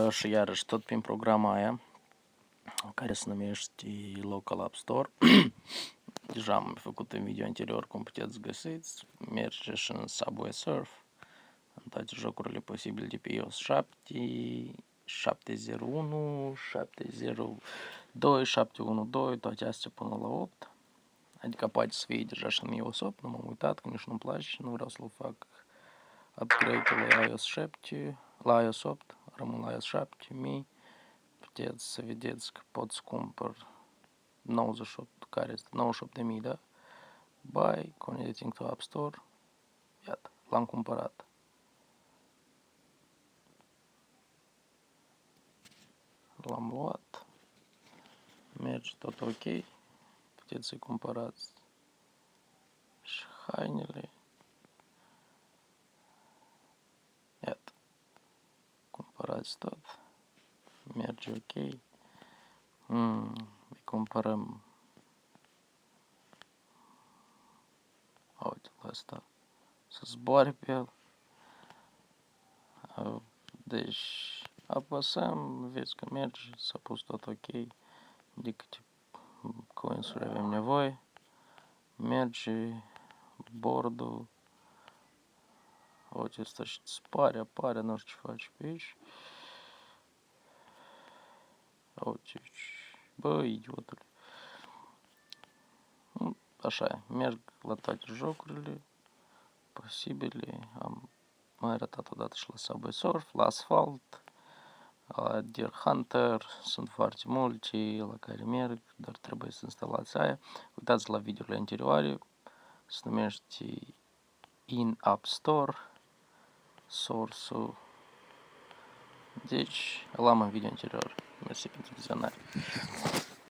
Și iarăși tot prin programa aia, care se numește Local App Store. Deja am făcut în video anterior, cum puteți găsiți. Merge și în Subway Surf, în toate jocurile posibile de pe iOS 7, 7.01, 7.02, 7.12, toate astea până la 8. Adică poate să fie deja și în iOS 8, nu m-am uitat, că nici nu-mi place și nu vreau să-l fac upgrade la iOS 7, la iOS 8, rămân la iOS 7, puteți să vedeți că pot să cumpăr 98, care este 98.000, da? Buy, connecting to App Store, iată, l-am cumpărat. L-am luat, merge tot ok, puteți să-i cumpărați și hainele, iată, cumpărați tot, merge ok. Îi cumpărăm, uite la asta, să zboare pe el. Deci apăsăm, vezi că merge, s-a pus tot ok, de câte coinsuri avem nevoie, merge bordul, uite asta și apare, nu știu ce faci pe aici, uite, bă, idiotule, așa e, merg la toate jocurile posibile, am mai arătat odată și la Subway Surf, la Asphalt, la Deer Hunter, sunt foarte multe la care merg, dar trebuie să instalați aia. Uitați la videourile anterioare, se numește In App Store, source-ul. Deci, l-am în video anterior. Mersi pentru vizionare.